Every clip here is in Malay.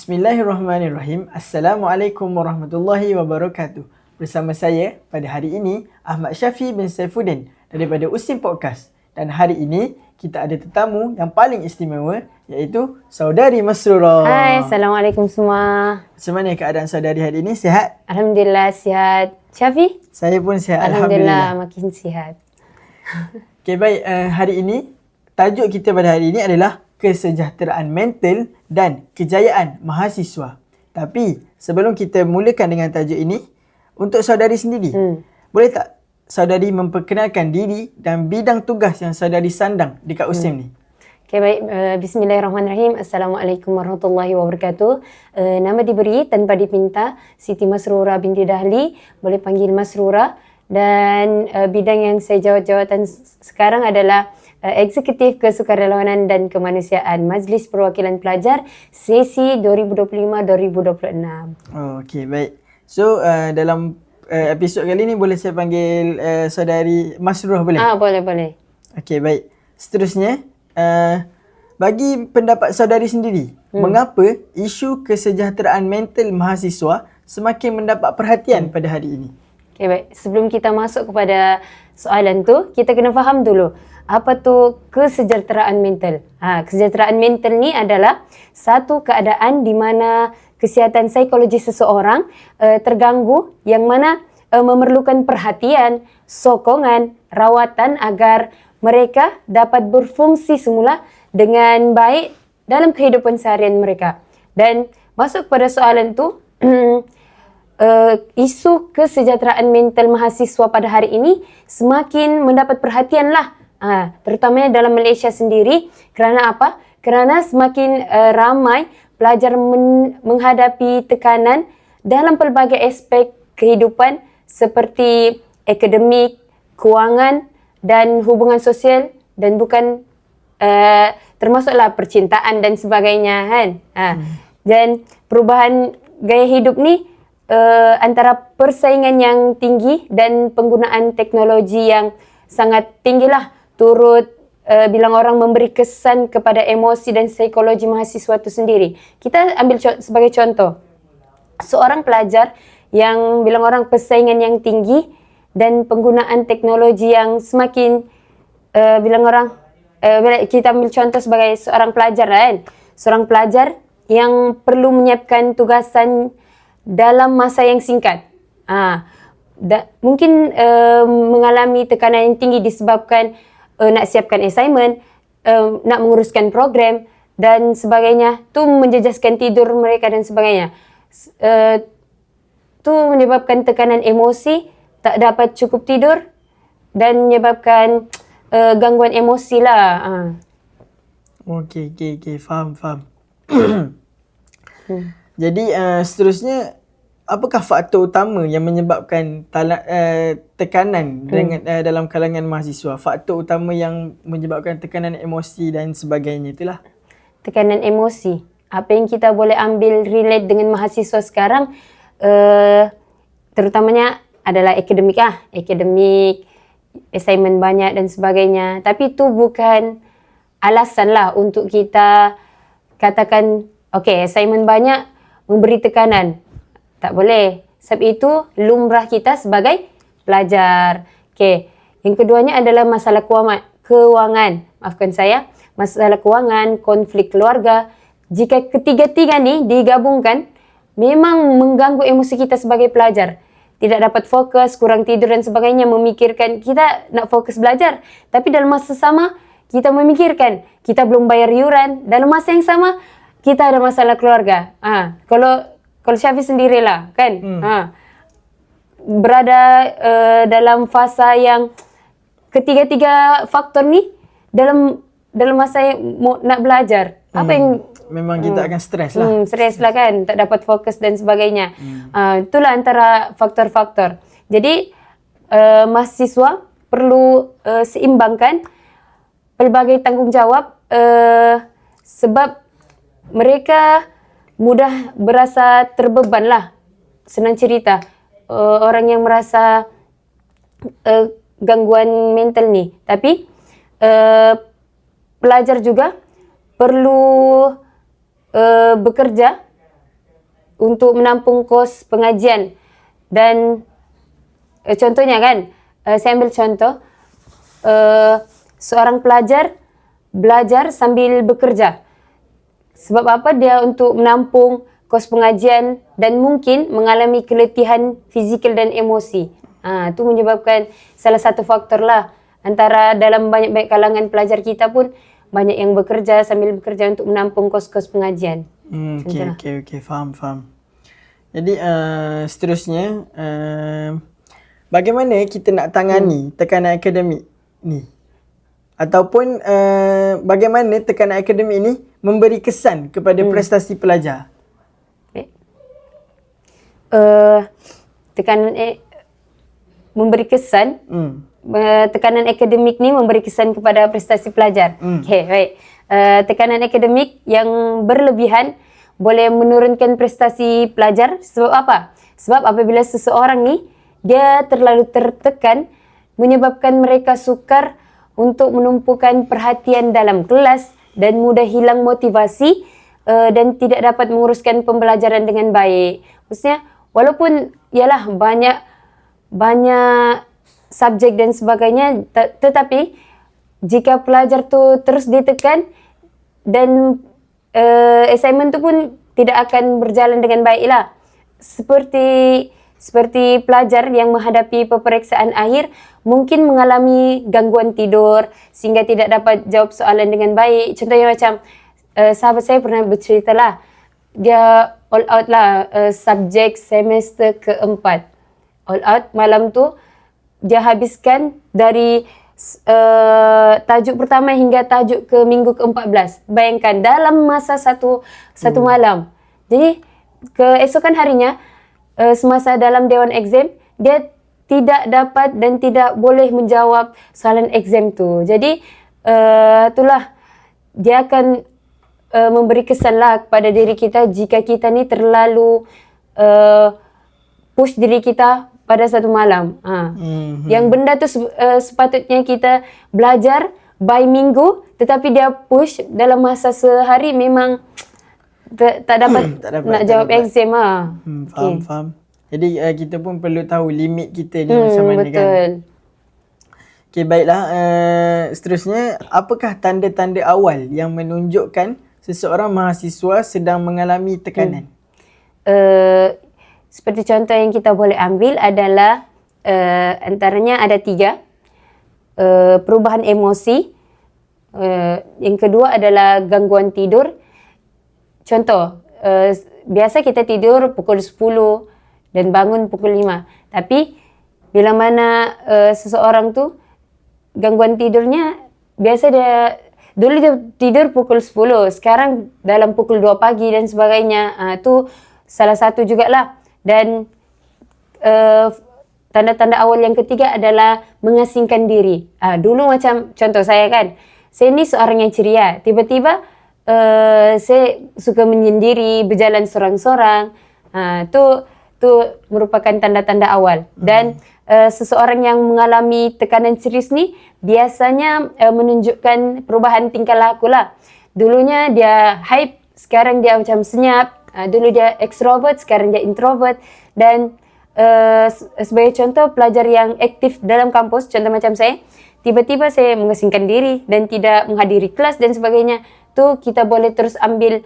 Bismillahirrahmanirrahim. Assalamualaikum warahmatullahi wabarakatuh. Bersama saya pada hari ini Ahmad Syafi bin Saifuddin daripada Usim Podcast. Dan hari ini kita ada tetamu yang paling istimewa iaitu Saudari Masrurah. Hai, Assalamualaikum semua. Macam mana keadaan saudari hari ini? Sihat? Alhamdulillah sihat. Syafi? Saya pun sihat. Alhamdulillah makin sihat. Okay, baik. Hari ini tajuk kita pada hari ini adalah kesejahteraan mental dan kejayaan mahasiswa. Tapi sebelum kita mulakan dengan tajuk ini, untuk saudari sendiri, boleh tak saudari memperkenalkan diri dan bidang tugas yang saudari sandang dekat USIM ni? Okay, baik. Bismillahirrahmanirrahim. Assalamualaikum warahmatullahi wabarakatuh. Nama diberi tanpa dipinta, Siti Masrurah binti Dahli. Boleh panggil Masrurah. Dan bidang yang saya jawatan sekarang adalah Eksekutif Kesukarelawanan dan Kemanusiaan Majlis Perwakilan Pelajar sesi 2025-2026. Oh, okey, baik. So, dalam episod kali ni boleh saya panggil saudari Masrurah boleh? Boleh. Okey, baik. Seterusnya, bagi pendapat saudari sendiri, mengapa isu kesejahteraan mental mahasiswa semakin mendapat perhatian pada hari ini? Okay, baik. Sebelum kita masuk kepada soalan tu, kita kena faham dulu apa tu kesejahteraan mental. Kesejahteraan mental ni adalah satu keadaan di mana kesihatan psikologi seseorang terganggu yang mana memerlukan perhatian, sokongan, rawatan agar mereka dapat berfungsi semula dengan baik dalam kehidupan seharian mereka. Dan masuk pada soalan tu, isu kesejahteraan mental mahasiswa pada hari ini semakin mendapat perhatian lah. Terutamanya dalam Malaysia sendiri. Kerana apa? Kerana semakin ramai pelajar menghadapi tekanan dalam pelbagai aspek kehidupan seperti akademik, kewangan dan hubungan sosial dan bukan termasuklah percintaan dan sebagainya kan. Dan perubahan gaya hidup ni antara persaingan yang tinggi dan penggunaan teknologi yang sangat tinggilah turut bilang orang memberi kesan kepada emosi dan psikologi mahasiswa itu sendiri. Kita ambil sebagai contoh, seorang pelajar yang bilang orang persaingan yang tinggi dan penggunaan teknologi yang semakin bilang orang, kita ambil contoh sebagai seorang pelajar kan. Seorang pelajar yang perlu menyiapkan tugasan dalam masa yang singkat. Mungkin mengalami tekanan yang tinggi disebabkan nak siapkan assignment, nak menguruskan program dan sebagainya. Tu menjejaskan tidur mereka dan sebagainya. Tu menyebabkan tekanan emosi, tak dapat cukup tidur dan menyebabkan gangguan emosi lah. Okey. Faham. Jadi seterusnya, apakah faktor utama yang menyebabkan tekanan dalam kalangan mahasiswa? Faktor utama yang menyebabkan tekanan emosi dan sebagainya itulah. Tekanan emosi. Apa yang kita boleh ambil relate dengan mahasiswa sekarang, terutamanya adalah akademik akademik, assignment banyak dan sebagainya. Tapi itu bukan alasan lah untuk kita katakan, okay, assignment banyak memberi tekanan. Tak boleh. Sebab itu lumrah kita sebagai pelajar. Okay. Yang keduanya adalah masalah kewangan. Maafkan saya. Masalah kewangan, konflik keluarga. Jika ketiga-tiga ni digabungkan, memang mengganggu emosi kita sebagai pelajar. Tidak dapat fokus, kurang tidur dan sebagainya. Memikirkan kita nak fokus belajar. Tapi dalam masa sama, kita memikirkan kita belum bayar yuran. Dalam masa yang sama, kita ada masalah keluarga. Kalau Syafi sendirilah kan, berada dalam fasa yang ketiga-tiga faktor ni dalam masa yang nak belajar. Apa yang memang kita akan stres lah. Stres lah kan, tak dapat fokus dan sebagainya. Itulah antara faktor-faktor. Jadi mahasiswa perlu seimbangkan pelbagai tanggungjawab sebab mereka mudah berasa terbeban lah. Senang cerita, orang yang merasa gangguan mental ni. Tapi pelajar juga perlu bekerja untuk menampung kos pengajian. Dan contohnya kan, saya ambil contoh, seorang pelajar belajar sambil bekerja. Sebab apa? Dia untuk menampung kos pengajian dan mungkin mengalami keletihan fizikal dan emosi. Itu menyebabkan salah satu faktor lah. Antara dalam banyak-banyak kalangan pelajar kita pun banyak yang bekerja sambil bekerja untuk menampung kos-kos pengajian. Okay, faham. Jadi seterusnya, bagaimana kita nak tangani tekanan akademik ni? Ataupun bagaimana tekanan akademik ni memberi kesan kepada prestasi pelajar? Tekanan memberi kesan, tekanan akademik ni memberi kesan kepada prestasi pelajar. Okay, baik. Tekanan akademik yang berlebihan boleh menurunkan prestasi pelajar. Sebab apa? Sebab apabila seseorang ni dia terlalu tertekan, menyebabkan mereka sukar untuk menumpukan perhatian dalam kelas dan mudah hilang motivasi dan tidak dapat menguruskan pembelajaran dengan baik. Maksudnya, walaupun ialah banyak subjek dan sebagainya, tetapi jika pelajar tu terus ditekan dan assignment tu pun tidak akan berjalan dengan baiklah. Seperti pelajar yang menghadapi peperiksaan akhir mungkin mengalami gangguan tidur sehingga tidak dapat jawab soalan dengan baik. Contohnya macam sahabat saya pernah bercerita lah, dia all out lah subjek semester keempat. All out malam tu dia habiskan dari tajuk pertama hingga tajuk ke minggu ke-14. Bayangkan dalam masa satu malam. Jadi keesokan harinya semasa dalam dewan exam dia tidak dapat dan tidak boleh menjawab soalan exam tu. Jadi itulah dia akan memberi kesan lah kepada diri kita jika kita ni terlalu push diri kita pada satu malam. Yang benda tu sepatutnya kita belajar by minggu, tetapi dia push dalam masa sehari memang tak dapat nak jawab exam. Faham. Jadi kita pun perlu tahu limit kita ni macam mana kan. Betul. Okay, baiklah. Seterusnya, apakah tanda-tanda awal yang menunjukkan seseorang mahasiswa sedang mengalami tekanan? Seperti contoh yang kita boleh ambil adalah antaranya ada 3. Perubahan emosi. Yang kedua adalah gangguan tidur. Contoh, biasa kita tidur pukul 10 dan bangun pukul 5. Tapi bila mana seseorang tu gangguan tidurnya, biasa dia dulu dia tidur pukul 10, sekarang dalam pukul 2 pagi dan sebagainya. Tu salah satu jugalah. Dan tanda-tanda awal yang ketiga adalah mengasingkan diri. Dulu macam contoh saya kan, saya ni seorang yang ceria. Tiba-tiba saya suka menyendiri, berjalan sorang-sorang. Tu merupakan tanda-tanda awal. Dan seseorang yang mengalami tekanan serius ni biasanya menunjukkan perubahan tingkah laku lah. Dulunya dia hype, sekarang dia macam senyap. Dulu dia extrovert, sekarang dia introvert. Dan sebagai contoh, pelajar yang aktif dalam kampus, contoh macam saya, tiba-tiba saya mengasingkan diri dan tidak menghadiri kelas dan sebagainya. Tu kita boleh terus ambil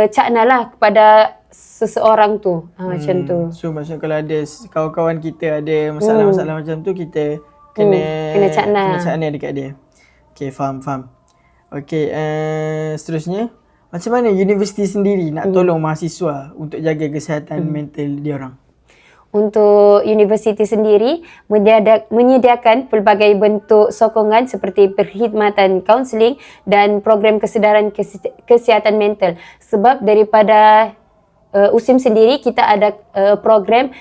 cakna lah kepada seseorang tu. Macam tu. So maksudnya kalau ada kawan-kawan kita ada masalah-masalah macam tu, kita kena cakna dekat dia. Okay, faham. Okay, seterusnya, macam mana universiti sendiri nak tolong mahasiswa untuk jaga kesihatan mental diorang? Untuk universiti sendiri menyediakan pelbagai bentuk sokongan seperti perkhidmatan kaunseling dan program kesedaran kesihatan mental. Sebab daripada USIM sendiri kita ada program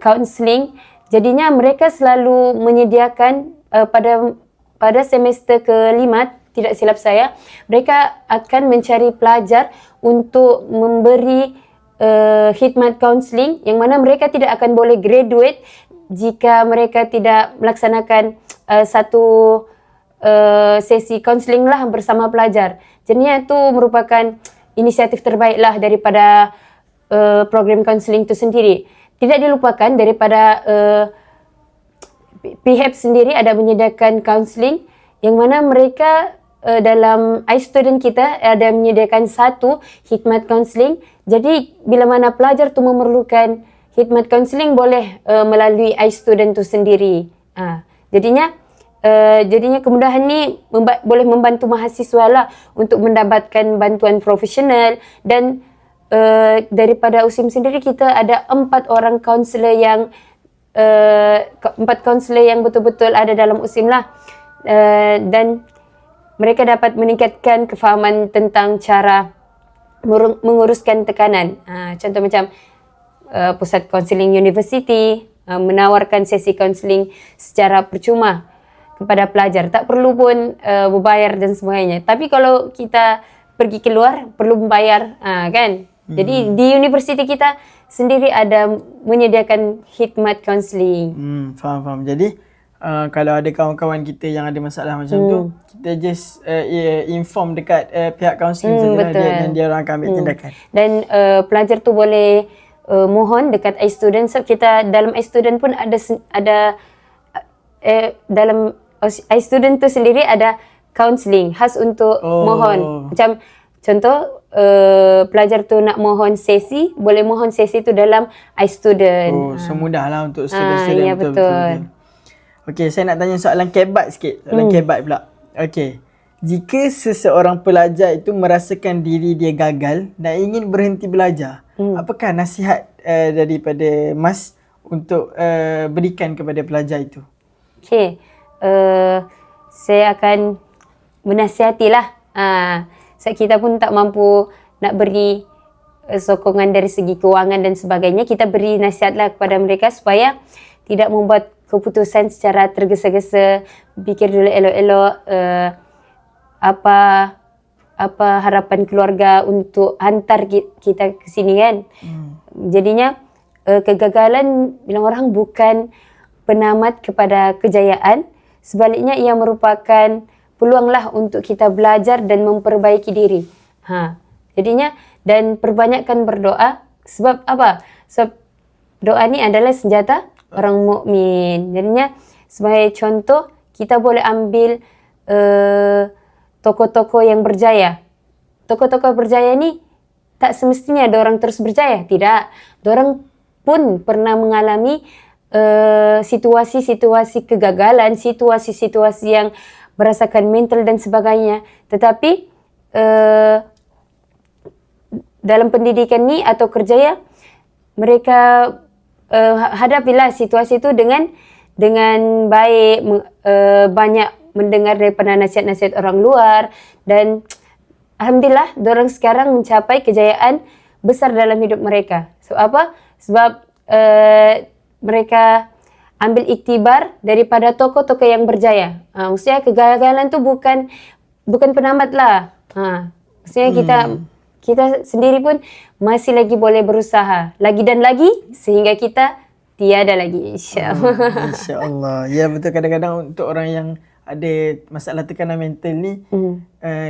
kaunseling, jadinya mereka selalu menyediakan pada semester ke-5, tidak silap saya, mereka akan mencari pelajar untuk memberi khidmat kaunseling yang mana mereka tidak akan boleh graduate jika mereka tidak melaksanakan satu sesi kaunseling lah bersama pelajar. Jadinya itu merupakan inisiatif terbaik lah daripada program kaunseling itu sendiri. Tidak dilupakan daripada PHEP sendiri ada menyediakan kaunseling yang mana mereka dalam iStudent kita ada menyediakan satu khidmat kaunseling. Jadi bila mana pelajar tu memerlukan khidmat kaunseling boleh melalui iStudent tu sendiri. Jadinya kemudahan ni boleh membantu mahasiswa lah untuk mendapatkan bantuan profesional. Dan daripada USIM sendiri kita ada 4 orang kaunselor yang 4 kaunselor yang betul-betul ada dalam USIM lah. Dan mereka dapat meningkatkan kefahaman tentang cara menguruskan tekanan. Contoh macam pusat kaunseling universiti menawarkan sesi kaunseling secara percuma kepada pelajar. Tak perlu pun berbayar dan sebagainya. Tapi kalau kita pergi keluar perlu membayar, kan? Jadi di universiti kita sendiri ada menyediakan khidmat kaunseling. Faham. Jadi kalau ada kawan-kawan kita yang ada masalah macam tu, kita just inform dekat pihak kaunseling sajalah dan dia orang akan ambil tindakan. Dan pelajar tu boleh mohon dekat iStudent. Sebab kita dalam iStudent pun ada dalam iStudent tu sendiri ada kaunseling khas untuk mohon. Macam contoh pelajar tu nak mohon sesi, boleh mohon sesi tu dalam iStudent. Semudahlah untuk student-student. Ya, betul. Okey, saya nak tanya soalan kebat sikit. Soalan kebat pula. Okey. Jika seseorang pelajar itu merasakan diri dia gagal dan ingin berhenti belajar, apakah nasihat daripada Mas untuk berikan kepada pelajar itu? Okey. Saya akan menasihatilah. Sebab kita pun tak mampu nak beri sokongan dari segi kewangan dan sebagainya. Kita beri nasihatlah kepada mereka supaya tidak membuat keputusan secara tergesa-gesa. Fikir dulu elok-elok apa harapan keluarga untuk hantar kita ke sini, kan. Jadinya kegagalan bilang orang bukan penamat kepada kejayaan. Sebaliknya ia merupakan peluanglah untuk kita belajar dan memperbaiki diri. Jadinya dan perbanyakkan berdoa. Sebab apa? Sebab doa ni adalah senjata orang mukmin. Jadinya sebagai contoh kita boleh ambil tokoh-tokoh yang berjaya. Tokoh-tokoh berjaya ni tak semestinya diorang terus berjaya. Tidak. Diorang pun pernah mengalami situasi-situasi kegagalan, situasi-situasi yang merasakan mental dan sebagainya. Tetapi dalam pendidikan ni atau kerjaya, mereka hadapilah situasi itu dengan baik, banyak mendengar daripada nasihat-nasihat orang luar, dan alhamdulillah diorang sekarang mencapai kejayaan besar dalam hidup mereka. Sebab apa? Sebab mereka ambil iktibar daripada tokoh-tokoh yang berjaya. Maksudnya kegagalan tu bukan penamat lah. Maksudnya kita sendiri pun masih lagi boleh berusaha lagi dan lagi sehingga kita tiada lagi, insya-Allah. InsyaAllah. Ya, betul. Kadang-kadang untuk orang yang ada masalah tekanan mental ni,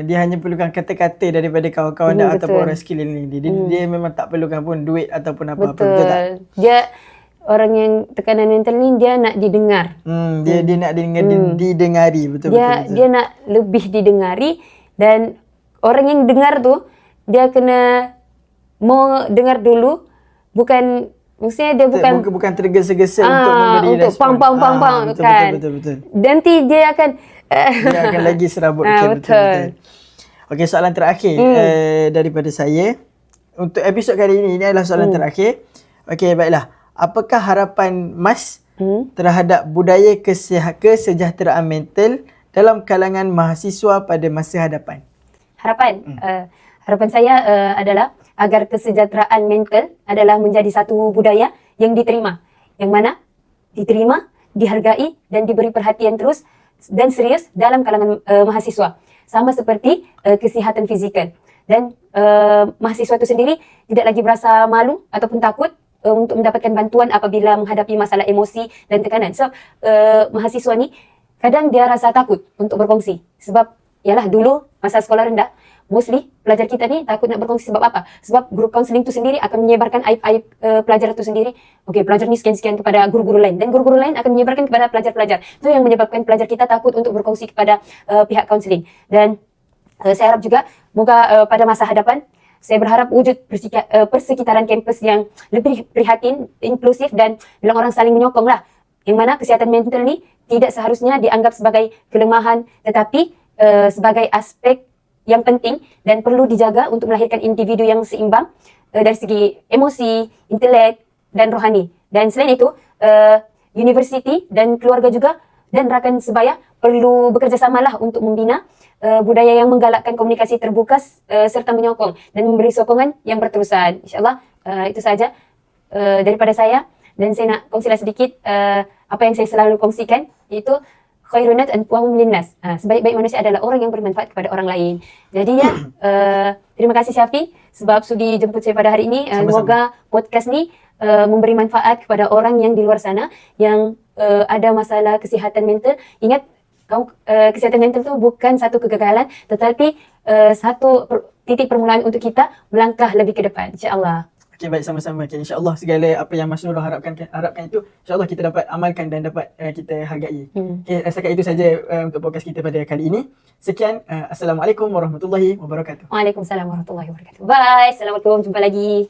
dia hanya perlukan kata-kata daripada kawan-kawan dia ataupun orang sekeliling dia. Dia memang tak perlukan pun duit ataupun apa-apa. Betul tak? Dia orang yang tekanan mental ni dia nak didengar. Dia nak didengari. Betul. Dia nak lebih didengari, dan orang yang dengar tu dia kena mau dengar dulu, bukan maksudnya dia bukan tergesa-gesa untuk memberi respon. Pang kan. Betul. Nanti dia akan lagi serabut. Betul. Okey, soalan terakhir daripada saya. Untuk episod kali ini adalah soalan terakhir. Okey, baiklah. Apakah harapan Mas terhadap budaya kesejahteraan mental dalam kalangan mahasiswa pada masa hadapan? Harapan saya adalah agar kesejahteraan mental adalah menjadi satu budaya yang diterima. Yang mana diterima, dihargai dan diberi perhatian terus dan serius dalam kalangan mahasiswa. Sama seperti kesihatan fizikal. Dan mahasiswa itu sendiri tidak lagi berasa malu ataupun takut untuk mendapatkan bantuan apabila menghadapi masalah emosi dan tekanan. Sebab mahasiswa ni kadang dia rasa takut untuk berkongsi. Sebab ialah dulu masa sekolah rendah, mostly pelajar kita ni takut nak berkongsi sebab apa? Sebab guru kaunseling tu sendiri akan menyebarkan aib-aib pelajar tu sendiri. Okey, pelajar ni sekian-sekian kepada guru-guru lain dan guru-guru lain akan menyebarkan kepada pelajar-pelajar. Itu yang menyebabkan pelajar kita takut untuk berkongsi kepada pihak kaunseling. Dan saya harap juga moga pada masa hadapan saya berharap wujud persekitaran kampus yang lebih prihatin, inklusif dan bilang orang saling menyokong lah. Yang mana kesihatan mental ni tidak seharusnya dianggap sebagai kelemahan tetapi sebagai aspek yang penting dan perlu dijaga untuk melahirkan individu yang seimbang dari segi emosi, intelek dan rohani. Dan selain itu, universiti dan keluarga juga dan rakan sebaya perlu bekerjasamalah untuk membina budaya yang menggalakkan komunikasi terbuka serta menyokong dan memberi sokongan yang berterusan. InsyaAllah itu saja daripada saya. Dan saya nak kongsilah sedikit apa yang saya selalu kongsikan, iaitu khairun nas anfa'uhum linnas. Sebaik-baik manusia adalah orang yang bermanfaat kepada orang lain. Jadi ya, terima kasih Syafi sebab sudi jemput saya pada hari ini. Semoga podcast ni memberi manfaat kepada orang yang di luar sana yang ada masalah kesihatan mental. Ingat, kesihatan mental tu bukan satu kegagalan tetapi satu titik permulaan untuk kita melangkah lebih ke depan, insya-Allah. Okey, baik, sama-sama. Okay, InsyaAllah segala apa yang Mas Nurul harapkan itu, InsyaAllah kita dapat amalkan dan dapat kita hargai. Okay, setakat itu saja untuk podcast kita pada kali ini. Sekian, Assalamualaikum warahmatullahi wabarakatuh. Waalaikumsalam warahmatullahi wabarakatuh. Bye, Assalamualaikum, jumpa lagi.